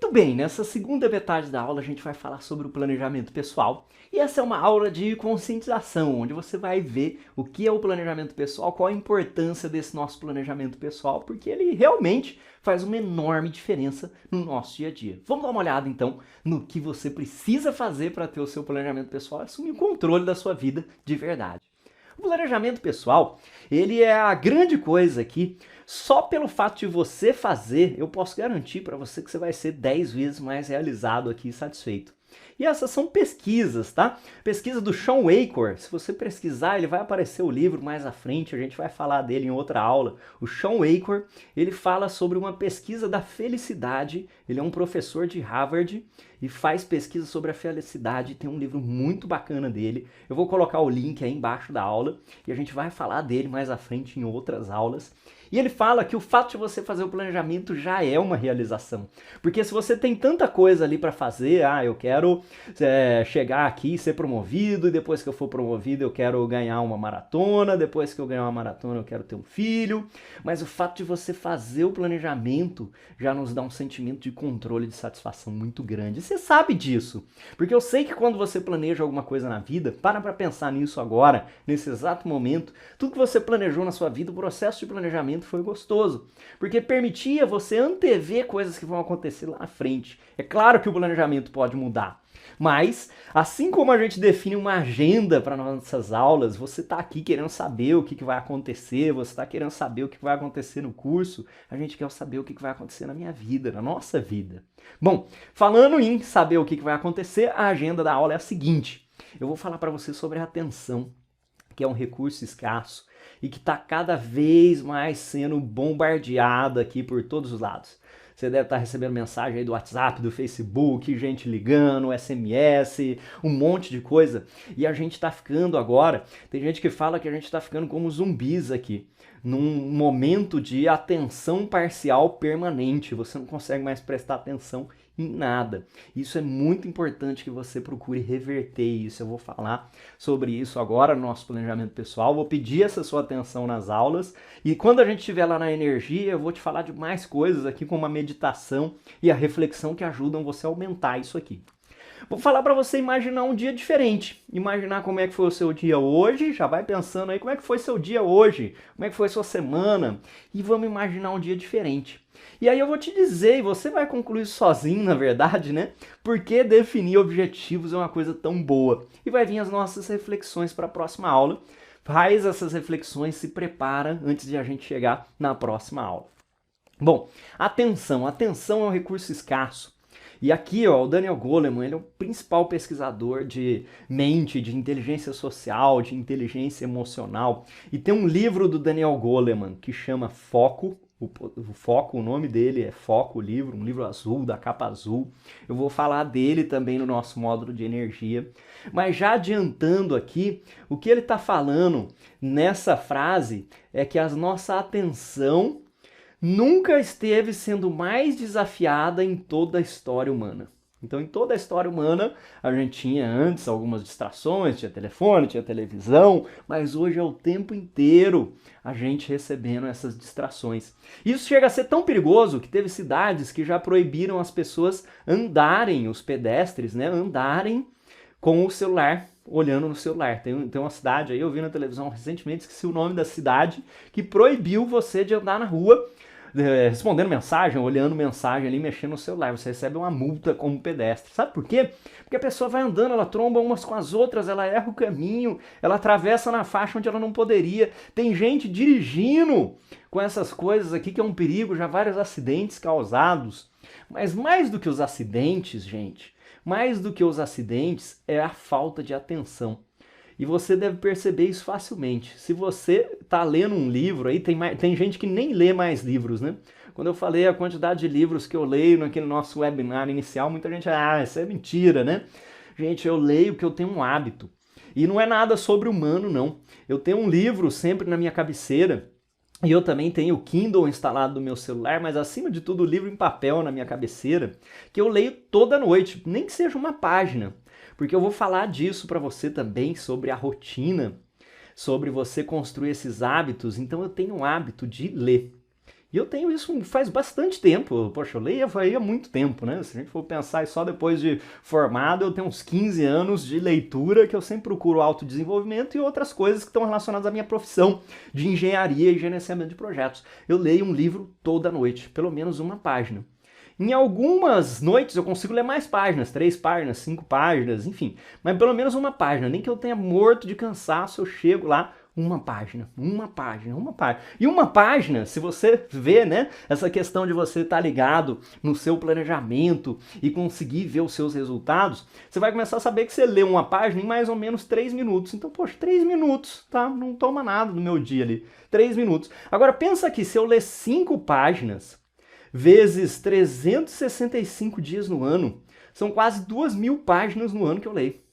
Muito bem, nessa segunda metade da aula a gente vai falar sobre o planejamento pessoal. E essa é uma aula de conscientização, onde você vai ver o que é o planejamento pessoal, qual a importância desse nosso planejamento pessoal, porque ele realmente faz uma enorme diferença no nosso dia a dia. Vamos dar uma olhada então no que você precisa fazer para ter o seu planejamento pessoal e assumir o controle da sua vida de verdade. O planejamento pessoal, ele é a grande coisa aqui. Só pelo fato de você fazer, eu posso garantir para você que você vai ser 10 vezes mais realizado aqui e satisfeito. E essas são pesquisas, tá? Pesquisa do Shawn Achor. Se você pesquisar, ele vai aparecer o livro mais à frente, a gente vai falar dele em outra aula. O Shawn Achor, ele fala sobre uma pesquisa da felicidade. Ele é um professor de Harvard e faz pesquisa sobre a felicidade. Tem um livro muito bacana dele. Eu vou colocar o link aí embaixo da aula e a gente vai falar dele mais à frente em outras aulas. E ele fala que o fato de você fazer o planejamento já é uma realização. Porque se você tem tanta coisa ali para fazer, eu quero chegar aqui e ser promovido, e depois que eu for promovido eu quero ganhar uma maratona, depois que eu ganhar uma maratona eu quero ter um filho. Mas o fato de você fazer o planejamento já nos dá um sentimento de controle e de satisfação muito grande. E você sabe disso. Porque eu sei que quando você planeja alguma coisa na vida, para pensar nisso agora, nesse exato momento, tudo que você planejou na sua vida, o processo de planejamento foi gostoso, porque permitia você antever coisas que vão acontecer lá na frente. É claro que o planejamento pode mudar, mas assim como a gente define uma agenda para nossas aulas, você está aqui querendo saber o que vai acontecer, você está querendo saber o que vai acontecer no curso, a gente quer saber o que vai acontecer na minha vida, na nossa vida. Bom, falando em saber o que vai acontecer, a agenda da aula é a seguinte: eu vou falar para você sobre a atenção, que é um recurso escasso e que está cada vez mais sendo bombardeado aqui por todos os lados. Você deve estar recebendo mensagem aí do WhatsApp, do Facebook, gente ligando, SMS, um monte de coisa. E a gente está ficando agora, tem gente que fala que a gente está ficando como zumbis aqui, num momento de atenção parcial permanente. Você não consegue mais prestar atenção em nada. Isso é muito importante que você procure reverter isso. Eu vou falar sobre isso agora no nosso planejamento pessoal. Vou pedir essa sua atenção nas aulas e quando a gente estiver lá na energia, eu vou te falar de mais coisas aqui, como a meditação e a reflexão que ajudam você a aumentar isso aqui. Vou falar para você imaginar um dia diferente, imaginar como é que foi o seu dia hoje, já vai pensando aí como é que foi seu dia hoje, como é que foi sua semana, e vamos imaginar um dia diferente. E aí eu vou te dizer, e você vai concluir sozinho, na verdade, né? Porque definir objetivos é uma coisa tão boa. E vai vir as nossas reflexões para a próxima aula. Faz essas reflexões, se prepara antes de a gente chegar na próxima aula. Bom, atenção é um recurso escasso. E aqui, ó, o Daniel Goleman, ele é o principal pesquisador de mente, de inteligência social, de inteligência emocional. E tem um livro do Daniel Goleman que chama Foco. O nome dele é Foco, o livro, um livro azul, da capa azul. Eu vou falar dele também no nosso módulo de energia. Mas já adiantando aqui, o que ele está falando nessa frase é que a nossa atenção nunca esteve sendo mais desafiada em toda a história humana. Então, em toda a história humana, a gente tinha antes algumas distrações, tinha telefone, tinha televisão, mas hoje é o tempo inteiro a gente recebendo essas distrações. Isso chega a ser tão perigoso que teve cidades que já proibiram as pessoas andarem, os pedestres, né, andarem com o celular, olhando no celular. Tem uma cidade aí, eu vi na televisão recentemente, esqueci o nome da cidade, que proibiu você de andar na rua respondendo mensagem, olhando mensagem ali, mexendo no celular. Você recebe uma multa como pedestre. Sabe por quê? Porque a pessoa vai andando, ela tromba umas com as outras, ela erra o caminho, ela atravessa na faixa onde ela não poderia. Tem gente dirigindo com essas coisas aqui que é um perigo, já vários acidentes causados. Mas mais do que os acidentes, gente, mais do que os acidentes é a falta de atenção. E você deve perceber isso facilmente. Se você está lendo um livro, aí tem gente que nem lê mais livros, né? Quando eu falei a quantidade de livros que eu leio naquele nosso webinar inicial, muita gente, isso é mentira, né? Gente, eu leio porque eu tenho um hábito. E não é nada sobre-humano, não. Eu tenho um livro sempre na minha cabeceira, e eu também tenho o Kindle instalado no meu celular, mas acima de tudo o livro em papel na minha cabeceira, que eu leio toda noite, nem que seja uma página. Porque eu vou falar disso para você também, sobre a rotina, sobre você construir esses hábitos. Então eu tenho um hábito de ler. E eu tenho isso faz bastante tempo. Poxa, eu leio aí há muito tempo, né? Se a gente for pensar só depois de formado, eu tenho uns 15 anos de leitura que eu sempre procuro autodesenvolvimento e outras coisas que estão relacionadas à minha profissão de engenharia e gerenciamento de projetos. Eu leio um livro toda noite, pelo menos uma página. Em algumas noites eu consigo ler mais páginas, 3 páginas, 5 páginas, enfim. Mas pelo menos uma página. Nem que eu tenha morto de cansaço, eu chego lá, uma página, uma página, uma página. E uma página, se você vê, né, essa questão de você estar ligado no seu planejamento e conseguir ver os seus resultados, você vai começar a saber que você lê uma página em mais ou menos 3 minutos. Então, poxa, 3 minutos, tá? Não toma nada no meu dia ali. 3 minutos. Agora, pensa aqui, se eu ler 5 páginas vezes 365 dias no ano, são quase 2.000 páginas no ano que eu leio.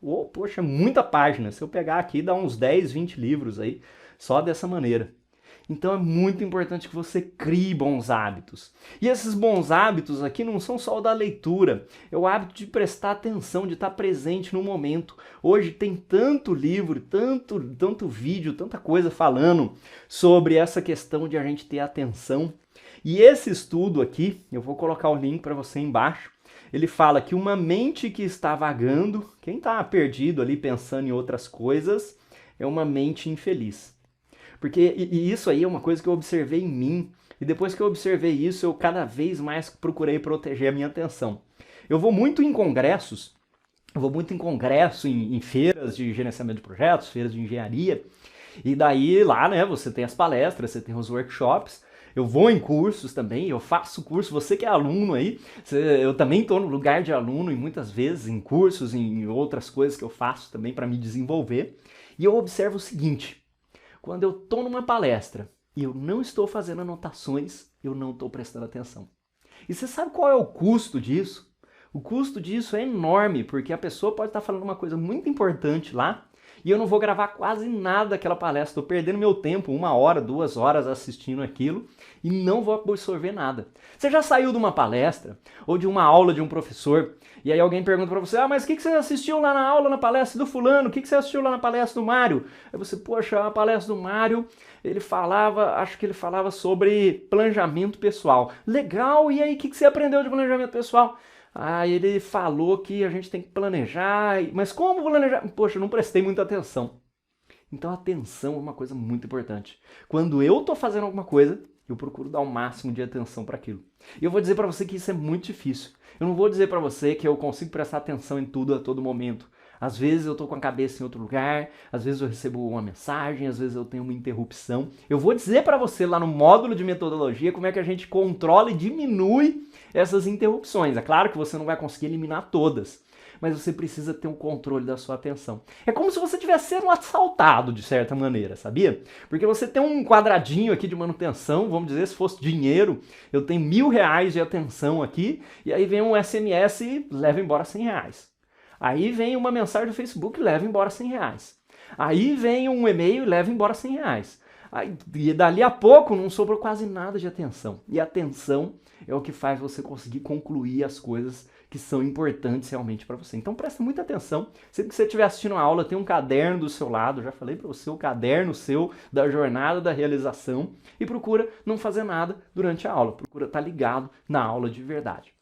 Oh, poxa, muita página. Se eu pegar aqui, dá uns 10, 20 livros aí, só dessa maneira. Então é muito importante que você crie bons hábitos. E esses bons hábitos aqui não são só o da leitura, é o hábito de prestar atenção, de estar presente no momento. Hoje tem tanto livro, tanto vídeo, tanta coisa falando sobre essa questão de a gente ter atenção. E esse estudo aqui, eu vou colocar o link para você embaixo, ele fala que uma mente que está vagando, quem está perdido ali pensando em outras coisas, é uma mente infeliz. Porque e isso aí é uma coisa que eu observei em mim, e depois que eu observei isso, eu cada vez mais procurei proteger a minha atenção. Eu vou muito em congressos, em feiras de gerenciamento de projetos, feiras de engenharia, e daí lá, né, você tem as palestras, você tem os workshops, eu vou em cursos também, eu faço curso, você que é aluno aí, eu também estou no lugar de aluno e muitas vezes em cursos, em outras coisas que eu faço também para me desenvolver. E eu observo o seguinte, quando eu estou numa palestra e eu não estou fazendo anotações, eu não estou prestando atenção. E você sabe qual é o custo disso? O custo disso é enorme, porque a pessoa pode estar falando uma coisa muito importante lá, e eu não vou gravar quase nada daquela palestra, estou perdendo meu tempo, 1 hora, 2 horas assistindo aquilo e não vou absorver nada. Você já saiu de uma palestra ou de uma aula de um professor e aí alguém pergunta para você, mas o que você assistiu lá na aula, na palestra do fulano, o que você assistiu lá na palestra do Mário? Aí você, poxa, a palestra do Mário, acho que ele falava sobre planejamento pessoal. Legal, e aí o que você aprendeu de planejamento pessoal? Ah, ele falou que a gente tem que planejar, mas como planejar? Poxa, eu não prestei muita atenção. Então a atenção é uma coisa muito importante. Quando eu estou fazendo alguma coisa, eu procuro dar o máximo de atenção para aquilo. E eu vou dizer para você que isso é muito difícil. Eu não vou dizer para você que eu consigo prestar atenção em tudo a todo momento. Às vezes eu estou com a cabeça em outro lugar, às vezes eu recebo uma mensagem, às vezes eu tenho uma interrupção. Eu vou dizer para você lá no módulo de metodologia como é que a gente controla e diminui essas interrupções. É claro que você não vai conseguir eliminar todas, mas você precisa ter um controle da sua atenção. É como se você estivesse sendo assaltado, de certa maneira, sabia? Porque você tem um quadradinho aqui de manutenção, vamos dizer, se fosse dinheiro, eu tenho R$1.000 de atenção aqui, e aí vem um SMS e leva embora R$100. Aí vem uma mensagem do Facebook e leva embora R$100. Aí vem um e-mail e leva embora R$100. E dali a pouco não sobrou quase nada de atenção. E a atenção é o que faz você conseguir concluir as coisas que são importantes realmente para você. Então presta muita atenção. Sempre que você estiver assistindo a aula, tem um caderno do seu lado. Já falei para você, o caderno seu da jornada da realização. E procura não fazer nada durante a aula. Procura estar ligado na aula de verdade.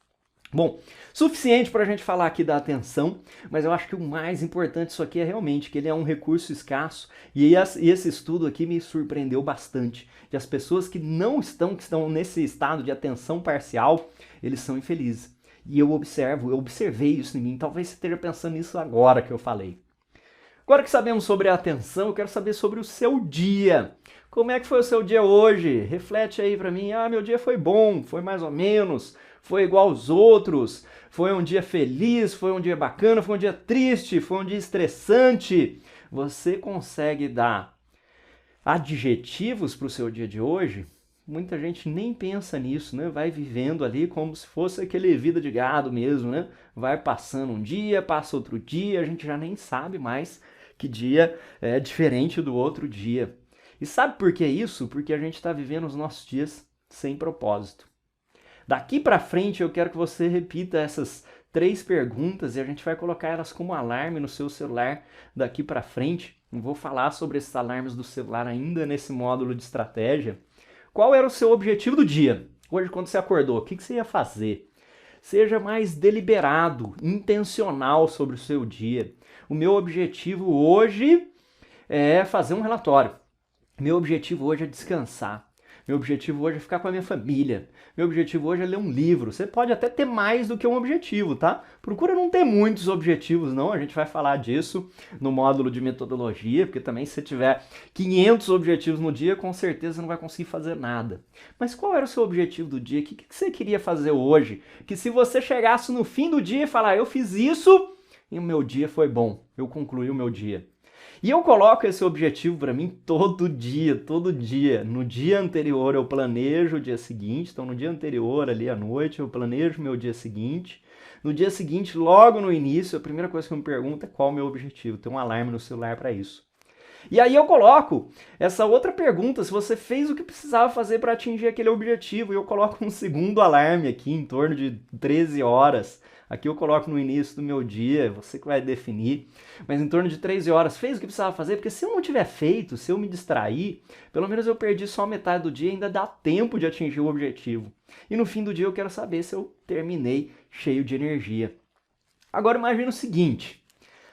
Bom, suficiente para a gente falar aqui da atenção, mas eu acho que o mais importante disso aqui é realmente que ele é um recurso escasso e esse estudo aqui me surpreendeu bastante. De as pessoas que estão nesse estado de atenção parcial, eles são infelizes. E eu observei isso em mim, talvez você esteja pensando nisso agora que eu falei. Agora que sabemos sobre a atenção, eu quero saber sobre o seu dia. Como é que foi o seu dia hoje? Reflete aí para mim, meu dia foi bom, foi mais ou menos, foi igual aos outros, foi um dia feliz, foi um dia bacana, foi um dia triste, foi um dia estressante. Você consegue dar adjetivos para o seu dia de hoje? Muita gente nem pensa nisso, né? Vai vivendo ali como se fosse aquele vida de gado mesmo, né? Vai passando um dia, passa outro dia, a gente já nem sabe mais que dia é diferente do outro dia. E sabe por que isso? Porque a gente está vivendo os nossos dias sem propósito. Daqui para frente eu quero que você repita essas 3 perguntas e a gente vai colocar elas como alarme no seu celular daqui para frente. Eu vou falar sobre esses alarmes do celular ainda nesse módulo de estratégia. Qual era o seu objetivo do dia? Hoje, quando você acordou, o que você ia fazer? Seja mais deliberado, intencional sobre o seu dia. O meu objetivo hoje é fazer um relatório. Meu objetivo hoje é descansar. Meu objetivo hoje é ficar com a minha família. Meu objetivo hoje é ler um livro. Você pode até ter mais do que um objetivo, tá? Procura não ter muitos objetivos, não. A gente vai falar disso no módulo de metodologia, porque também se você tiver 500 objetivos no dia, com certeza não vai conseguir fazer nada. Mas qual era o seu objetivo do dia? O que você queria fazer hoje? Que se você chegasse no fim do dia e falar, eu fiz isso e o meu dia foi bom, eu concluí o meu dia. E eu coloco esse objetivo para mim todo dia, todo dia. No dia anterior eu planejo o dia seguinte, então no dia anterior ali à noite eu planejo o meu dia seguinte. No dia seguinte, logo no início, a primeira coisa que eu me pergunto é qual é o meu objetivo. Tem um alarme no celular para isso. E aí eu coloco essa outra pergunta, se você fez o que precisava fazer para atingir aquele objetivo, e eu coloco um segundo alarme aqui, em torno de 13 horas. Aqui eu coloco no início do meu dia, você que vai definir, mas em torno de 13 horas, fez o que precisava fazer, porque se eu não tiver feito, se eu me distrair, pelo menos eu perdi só metade do dia e ainda dá tempo de atingir o objetivo. E no fim do dia eu quero saber se eu terminei cheio de energia. Agora imagina o seguinte,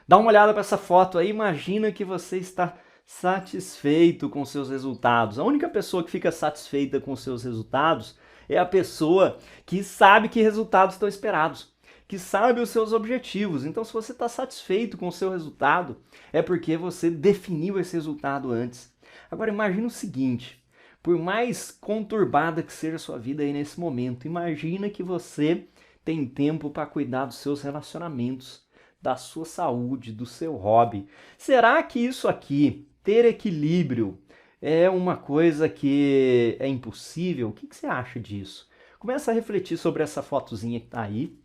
dá uma olhada para essa foto aí, imagina que você está satisfeito com seus resultados. A única pessoa que fica satisfeita com seus resultados é a pessoa que sabe que resultados estão esperados, que sabe os seus objetivos. Então, se você está satisfeito com o seu resultado, é porque você definiu esse resultado antes. Agora, imagina o seguinte, por mais conturbada que seja a sua vida aí nesse momento, imagina que você tem tempo para cuidar dos seus relacionamentos, da sua saúde, do seu hobby. Será que isso aqui, ter equilíbrio, é uma coisa que é impossível? O que você acha disso? Começa a refletir sobre essa fotozinha que está aí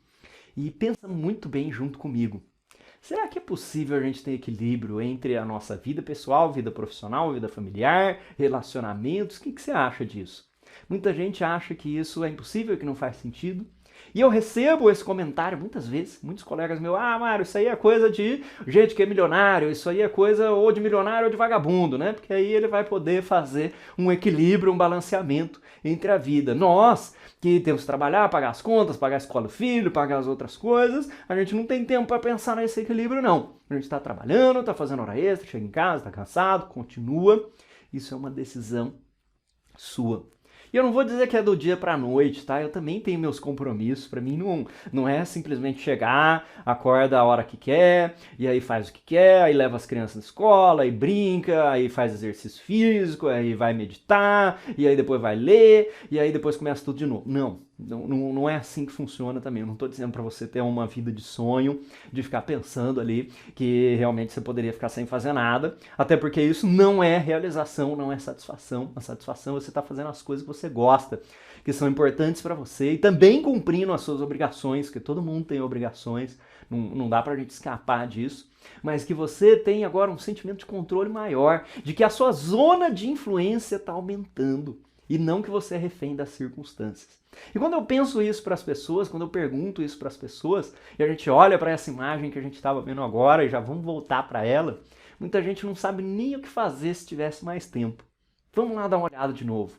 e pensa muito bem junto comigo. Será que é possível a gente ter equilíbrio entre a nossa vida pessoal, vida profissional, vida familiar, relacionamentos? O que você acha disso? Muita gente acha que isso é impossível, que não faz sentido. E eu recebo esse comentário muitas vezes, muitos colegas meus, Mário, isso aí é coisa de gente que é milionário, isso aí é coisa ou de milionário ou de vagabundo, né? Porque aí ele vai poder fazer um equilíbrio, um balanceamento entre a vida. Nós, que temos que trabalhar, pagar as contas, pagar a escola do filho, pagar as outras coisas, a gente não tem tempo para pensar nesse equilíbrio, não. A gente está trabalhando, está fazendo hora extra, chega em casa, está cansado, continua. Isso é uma decisão sua. E eu não vou dizer que é do dia para a noite, tá? Eu também tenho meus compromissos. Para mim não é simplesmente chegar, acorda a hora que quer, e aí faz o que quer, aí leva as crianças na escola, aí brinca, aí faz exercício físico, aí vai meditar, e aí depois vai ler, e aí depois começa tudo de novo. Não é assim que funciona também. Eu não estou dizendo para você ter uma vida de sonho, de ficar pensando ali que realmente você poderia ficar sem fazer nada, até porque isso não é realização, não é satisfação. A satisfação é você estar fazendo as coisas que você gosta, que são importantes para você e também cumprindo as suas obrigações, porque todo mundo tem obrigações, não dá pra gente escapar disso, mas que você tem agora um sentimento de controle maior, de que a sua zona de influência está aumentando e não que você é refém das circunstâncias. E quando eu penso isso para as pessoas, quando eu pergunto isso para as pessoas, e a gente olha para essa imagem que a gente estava vendo agora e já vamos voltar para ela, muita gente não sabe nem o que fazer se tivesse mais tempo. Vamos lá dar uma olhada de novo.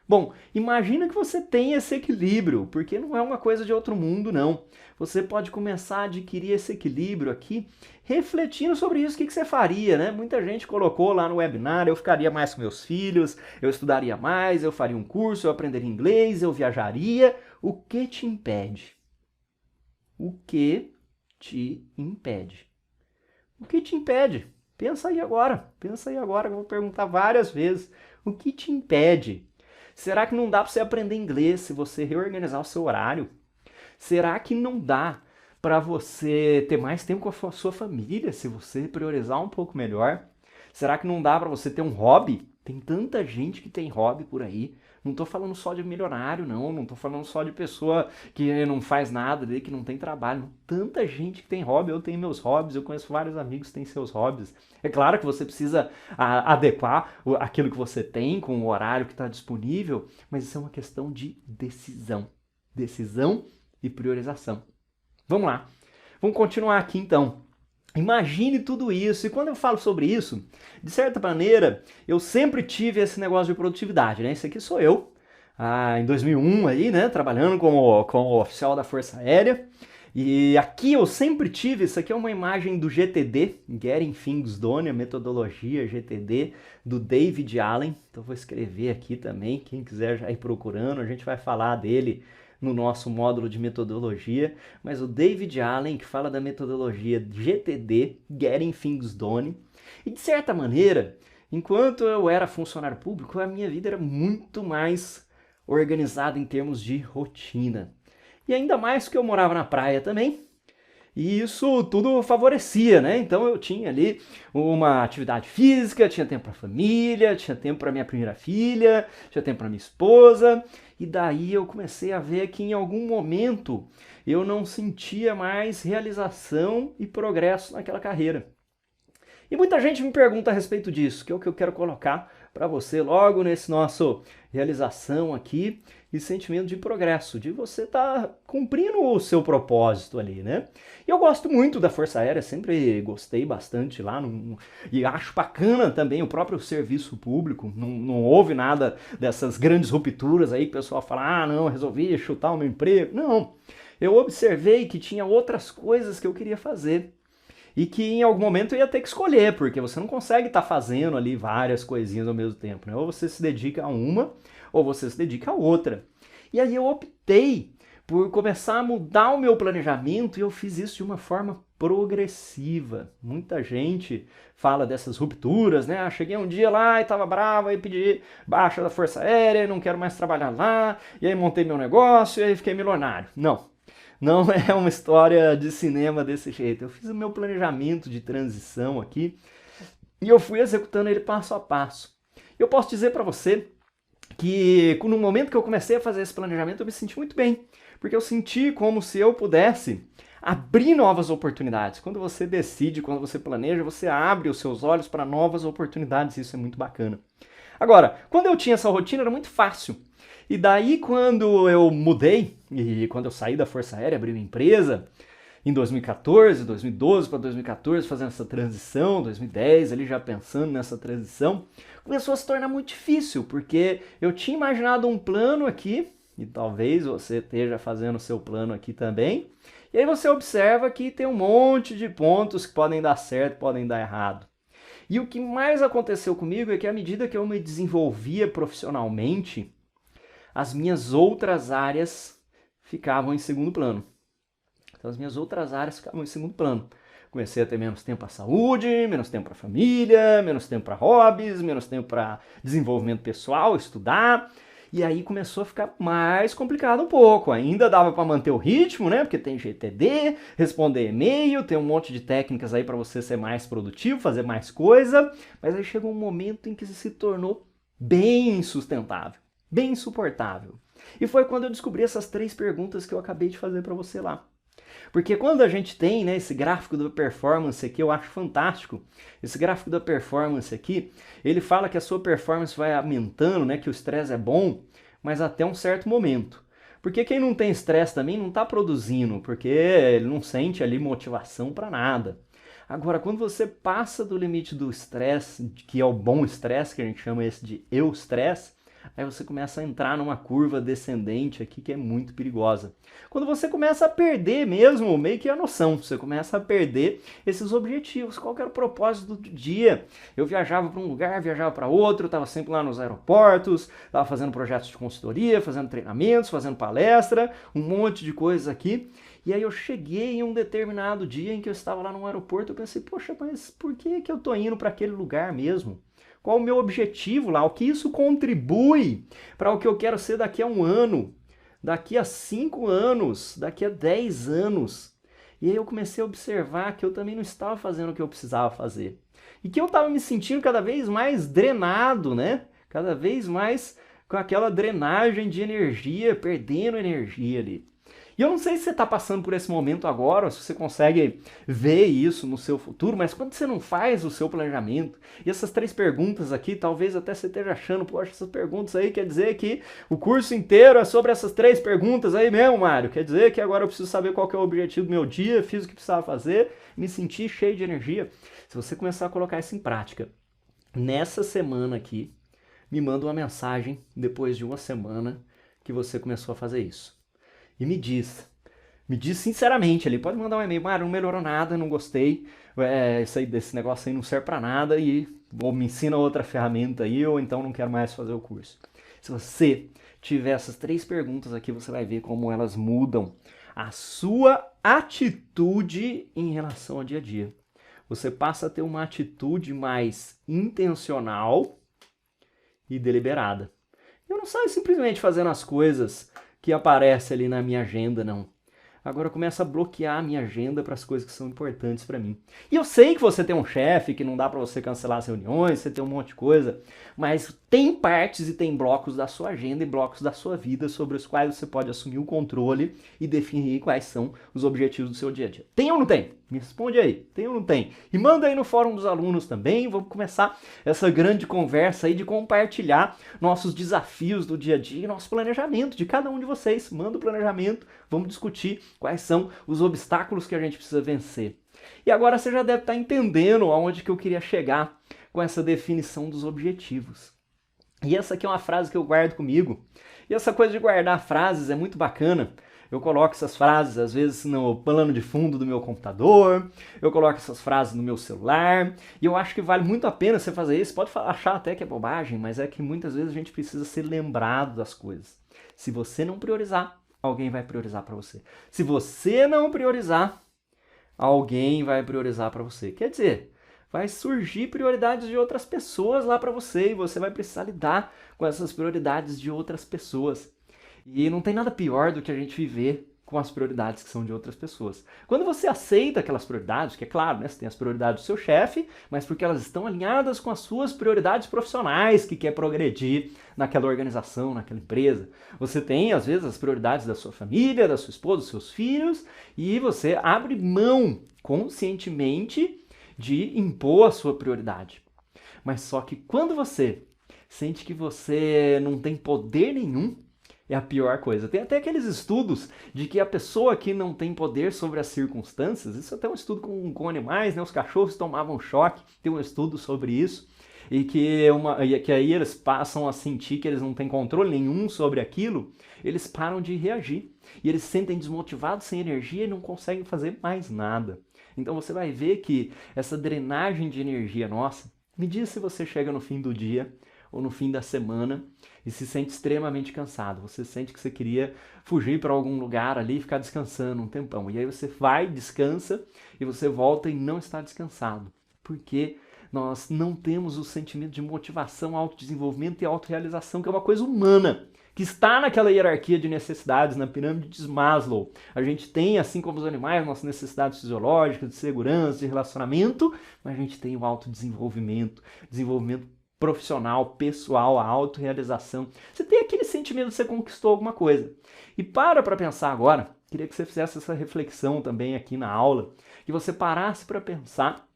Bom, imagina que você tem esse equilíbrio, porque não é uma coisa de outro mundo, não. Você pode começar a adquirir esse equilíbrio aqui, refletindo sobre isso, o que você faria, né? Muita gente colocou lá no webinar, eu ficaria mais com meus filhos, eu estudaria mais, eu faria um curso, eu aprenderia inglês, eu viajaria. O que te impede? O que te impede? O que te impede? Pensa aí agora, que eu vou perguntar várias vezes. O que te impede? Será que não dá para você aprender inglês se você reorganizar o seu horário? Será que não dá para você ter mais tempo com a sua família se você priorizar um pouco melhor? Será que não dá para você ter um hobby? Tem tanta gente que tem hobby por aí. Não estou falando só de milionário, não estou falando só de pessoa que não faz nada, que não tem trabalho. Não. Tanta gente que tem hobby, eu tenho meus hobbies, eu conheço vários amigos que têm seus hobbies. É claro que você precisa adequar aquilo que você tem com o horário que está disponível, mas isso é uma questão de decisão. Decisão e priorização. Vamos lá, vamos continuar aqui então. Imagine tudo isso. E quando eu falo sobre isso, de certa maneira, eu sempre tive esse negócio de produtividade, né? Esse aqui sou eu, em 2001 aí, né? Trabalhando como oficial da Força Aérea. E aqui eu sempre tive, isso aqui é uma imagem do GTD, Getting Things Done, a metodologia GTD do David Allen. Então vou escrever aqui também, quem quiser já ir procurando, a gente vai falar dele no nosso módulo de metodologia, mas o David Allen, que fala da metodologia GTD, Getting Things Done, e de certa maneira, enquanto eu era funcionário público, a minha vida era muito mais organizada em termos de rotina. E ainda mais que eu morava na praia também, e isso tudo favorecia, né? Então eu tinha ali uma atividade física, tinha tempo para família, tinha tempo para minha primeira filha, tinha tempo para minha esposa. E daí eu comecei a ver que em algum momento eu não sentia mais realização e progresso naquela carreira. E muita gente me pergunta a respeito disso, que é o que eu quero colocar para você logo nesse nosso realização aqui e sentimento de progresso, de você estar cumprindo o seu propósito ali, né? E eu gosto muito da Força Aérea, sempre gostei bastante lá, e acho bacana também o próprio serviço público, não houve nada dessas grandes rupturas aí que o pessoal fala, não, resolvi chutar o meu emprego. Não, eu observei que tinha outras coisas que eu queria fazer. E que em algum momento eu ia ter que escolher, porque você não consegue estar fazendo ali várias coisinhas ao mesmo tempo, né? Ou você se dedica a uma, ou você se dedica a outra. E aí eu optei por começar a mudar o meu planejamento e eu fiz isso de uma forma progressiva. Muita gente fala dessas rupturas, né? Cheguei um dia lá e estava bravo, aí pedi baixa da Força Aérea, não quero mais trabalhar lá, e aí montei meu negócio e aí fiquei milionário. Não é uma história de cinema desse jeito. Eu fiz o meu planejamento de transição aqui e eu fui executando ele passo a passo. Eu posso dizer para você que no momento que eu comecei a fazer esse planejamento eu me senti muito bem, porque eu senti como se eu pudesse abrir novas oportunidades. Quando você decide, quando você planeja, você abre os seus olhos para novas oportunidades, isso é muito bacana. Agora, quando eu tinha essa rotina era muito fácil. E daí quando eu mudei, e quando eu saí da Força Aérea, abri minha empresa, em 2014, 2012 para 2014, fazendo essa transição, 2010, ali já pensando nessa transição, começou a se tornar muito difícil, porque eu tinha imaginado um plano aqui, e talvez você esteja fazendo o seu plano aqui também, e aí você observa que tem um monte de pontos que podem dar certo, podem dar errado. E o que mais aconteceu comigo é que à medida que eu me desenvolvia profissionalmente, as minhas outras áreas ficavam em segundo plano. Então as minhas outras áreas ficavam em segundo plano. Comecei a ter menos tempo para saúde, menos tempo para família, menos tempo para hobbies, menos tempo para desenvolvimento pessoal, estudar. E aí começou a ficar mais complicado um pouco. Ainda dava para manter o ritmo, né? Porque tem GTD, responder e-mail, tem um monte de técnicas aí para você ser mais produtivo, fazer mais coisa. Mas aí chegou um momento em que se tornou bem insustentável, bem insuportável. E foi quando eu descobri essas 3 perguntas que eu acabei de fazer para você lá. Porque quando a gente tem, né, esse gráfico da performance aqui, eu acho fantástico. Esse gráfico da performance aqui, ele fala que a sua performance vai aumentando, né, que o estresse é bom, mas até um certo momento. Porque quem não tem estresse também não está produzindo, porque ele não sente ali motivação para nada. Agora, quando você passa do limite do estresse, que é o bom estresse, que a gente chama esse de eustresse, aí você começa a entrar numa curva descendente aqui que é muito perigosa. Quando você começa a perder mesmo meio que a noção, você começa a perder esses objetivos. Qual que era o propósito do dia? Eu viajava para um lugar, viajava para outro, estava sempre lá nos aeroportos, estava fazendo projetos de consultoria, fazendo treinamentos, fazendo palestra, um monte de coisas aqui. E aí eu cheguei em um determinado dia em que eu estava lá no aeroporto, eu pensei, poxa, mas por que eu estou indo para aquele lugar mesmo? Qual o meu objetivo lá? O que isso contribui para o que eu quero ser daqui a 1 ano, daqui a 5 anos, daqui a 10 anos? E aí eu comecei a observar que eu também não estava fazendo o que eu precisava fazer. E que eu estava me sentindo cada vez mais drenado, né? Cada vez mais com aquela drenagem de energia, perdendo energia ali. E eu não sei se você está passando por esse momento agora, ou se você consegue ver isso no seu futuro, mas quando você não faz o seu planejamento, e essas 3 perguntas aqui, talvez até você esteja achando, poxa, essas perguntas aí quer dizer que o curso inteiro é sobre essas 3 perguntas aí mesmo, Mário. Quer dizer que agora eu preciso saber qual que é o objetivo do meu dia, fiz o que precisava fazer, me senti cheio de energia. Se você começar a colocar isso em prática, nessa semana aqui, me manda uma mensagem depois de uma semana que você começou a fazer isso. E me diz sinceramente ali, pode mandar um e-mail, Mário, não melhorou nada, não gostei, isso aí, desse negócio aí não serve pra nada ou me ensina outra ferramenta aí, ou então não quero mais fazer o curso. Se você tiver essas 3 perguntas aqui, você vai ver como elas mudam a sua atitude em relação ao dia a dia. Você passa a ter uma atitude mais intencional e deliberada. Eu não saio simplesmente fazendo as coisas que aparecem ali na minha agenda, não. Agora eu começo a bloquear a minha agenda para as coisas que são importantes para mim. E eu sei que você tem um chefe, que não dá para você cancelar as reuniões, você tem um monte de coisa, mas tem partes e tem blocos da sua agenda e blocos da sua vida sobre os quais você pode assumir o controle e definir quais são os objetivos do seu dia a dia. Tem ou não tem? Me responde aí, tem ou não tem? E manda aí no fórum dos alunos também, vamos começar essa grande conversa aí de compartilhar nossos desafios do dia a dia e nosso planejamento de cada um de vocês. Manda o planejamento, vamos discutir quais são os obstáculos que a gente precisa vencer. E agora você já deve estar entendendo aonde que eu queria chegar com essa definição dos objetivos. E essa aqui é uma frase que eu guardo comigo. E essa coisa de guardar frases é muito bacana. Eu coloco essas frases, às vezes, no plano de fundo do meu computador, eu coloco essas frases no meu celular, e eu acho que vale muito a pena você fazer isso. Pode achar até que é bobagem, mas é que muitas vezes a gente precisa ser lembrado das coisas. Se você não priorizar, alguém vai priorizar para você. Se você não priorizar, alguém vai priorizar para você. Quer dizer, vai surgir prioridades de outras pessoas lá para você, e você vai precisar lidar com essas prioridades de outras pessoas. E não tem nada pior do que a gente viver com as prioridades que são de outras pessoas. Quando você aceita aquelas prioridades, que é claro, né, você tem as prioridades do seu chefe, mas porque elas estão alinhadas com as suas prioridades profissionais, que quer progredir naquela organização, naquela empresa. Você tem, às vezes, as prioridades da sua família, da sua esposa, dos seus filhos, e você abre mão conscientemente de impor a sua prioridade. Mas só que quando você sente que você não tem poder nenhum, é a pior coisa. Tem até aqueles estudos de que a pessoa que não tem poder sobre as circunstâncias, isso até é um estudo com animais, né? Os cachorros tomavam choque, tem um estudo sobre isso, e que aí eles passam a sentir que eles não têm controle nenhum sobre aquilo, eles param de reagir. E eles se sentem desmotivados, sem energia e não conseguem fazer mais nada. Então você vai ver que essa drenagem de energia nossa, me diz se você chega no fim do dia ou no fim da semana e se sente extremamente cansado. Você sente que você queria fugir para algum lugar ali e ficar descansando um tempão. E aí você vai, descansa e você volta e não está descansado. Porque nós não temos o sentimento de motivação, autodesenvolvimento e autorrealização, que é uma coisa humana, que está naquela hierarquia de necessidades, na pirâmide de Maslow. A gente tem, assim como os animais, nossas necessidades fisiológicas, de segurança, de relacionamento, mas a gente tem o autodesenvolvimento, desenvolvimento profissional, pessoal, a autorrealização. Você tem aquele sentimento de que você conquistou alguma coisa. E para pensar agora, queria que você fizesse essa reflexão também aqui na aula, que você parasse para pensar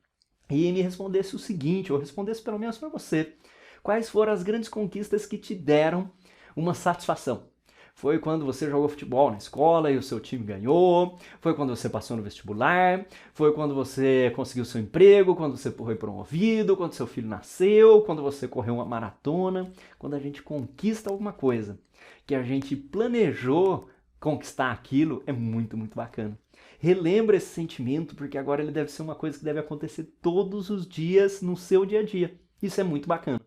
e me respondesse o seguinte, ou respondesse pelo menos para você. Quais foram as grandes conquistas que te deram uma satisfação? Foi quando você jogou futebol na escola e o seu time ganhou, foi quando você passou no vestibular, foi quando você conseguiu seu emprego, quando você foi promovido, quando seu filho nasceu, quando você correu uma maratona. Quando a gente conquista alguma coisa que a gente planejou conquistar aquilo, é muito, muito bacana. Relembra esse sentimento, porque agora ele deve ser uma coisa que deve acontecer todos os dias no seu dia a dia. Isso é muito bacana.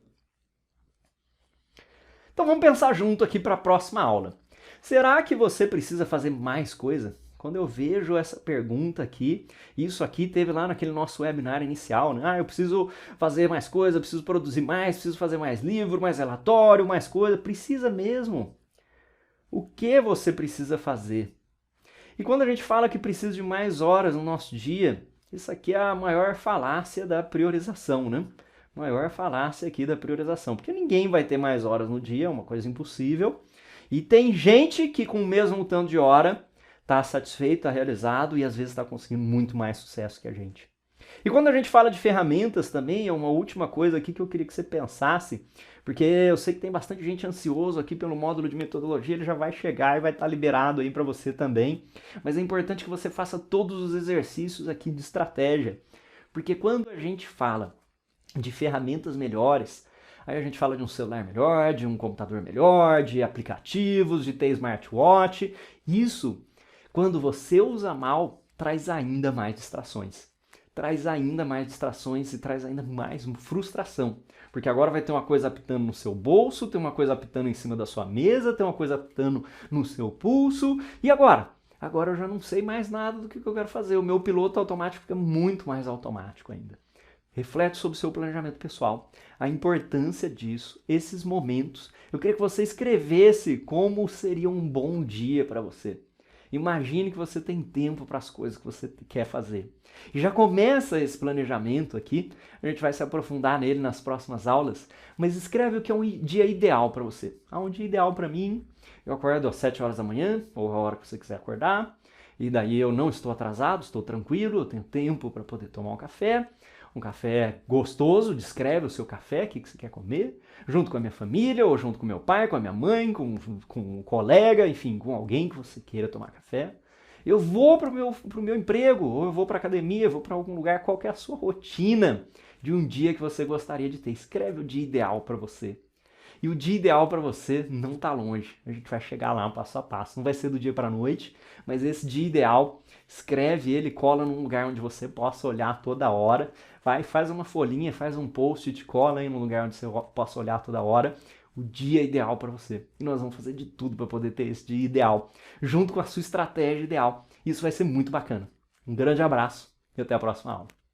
Então vamos pensar junto aqui para a próxima aula. Será que você precisa fazer mais coisa? Quando eu vejo essa pergunta aqui, isso aqui teve lá naquele nosso webinar inicial, né? Ah, eu preciso fazer mais coisa, preciso produzir mais, preciso fazer mais livro, mais relatório, mais coisa. Precisa mesmo. O que você precisa fazer? E quando a gente fala que precisa de mais horas no nosso dia, isso aqui é a maior falácia da priorização, né? Maior falácia aqui da priorização, porque ninguém vai ter mais horas no dia, é uma coisa impossível. E tem gente que com o mesmo tanto de hora tá satisfeito, tá realizado e às vezes está conseguindo muito mais sucesso que a gente. E quando a gente fala de ferramentas também, é uma última coisa aqui que eu queria que você pensasse, porque eu sei que tem bastante gente ansioso aqui pelo módulo de metodologia, ele já vai chegar e vai estar liberado aí para você também, mas é importante que você faça todos os exercícios aqui de estratégia, porque quando a gente fala de ferramentas melhores, aí a gente fala de um celular melhor, de um computador melhor, de aplicativos, de ter smartwatch, isso, quando você usa mal, traz ainda mais distrações. Traz ainda mais distrações e traz ainda mais frustração. Porque agora vai ter uma coisa apitando no seu bolso, tem uma coisa apitando em cima da sua mesa, tem uma coisa apitando no seu pulso. E agora? Agora eu já não sei mais nada do que eu quero fazer. O meu piloto automático fica muito mais automático ainda. Reflete sobre o seu planejamento pessoal, a importância disso, esses momentos. Eu queria que você escrevesse como seria um bom dia para você. Imagine que você tem tempo para as coisas que você quer fazer. E já começa esse planejamento aqui, a gente vai se aprofundar nele nas próximas aulas, mas escreve o que é um dia ideal para você. Um dia ideal para mim, eu acordo às 7 horas da manhã, ou a hora que você quiser acordar, e daí eu não estou atrasado, estou tranquilo, eu tenho tempo para poder tomar um café gostoso, descreve o seu café, o que você quer comer, junto com a minha família, ou junto com meu pai, com a minha mãe, com um colega, enfim, com alguém que você queira tomar café. Eu vou para o meu emprego, ou eu vou para a academia, eu vou para algum lugar, qual que é a sua rotina de um dia que você gostaria de ter. Escreve o dia ideal para você. E o dia ideal para você não está longe. A gente vai chegar lá passo a passo. Não vai ser do dia para a noite, mas esse dia ideal, escreve ele, cola num lugar onde você possa olhar toda hora. Vai, faz uma folhinha, faz um post-it, cola aí num lugar onde você possa olhar toda hora. O dia ideal para você. E nós vamos fazer de tudo para poder ter esse dia ideal, junto com a sua estratégia ideal. Isso vai ser muito bacana. Um grande abraço e até a próxima aula.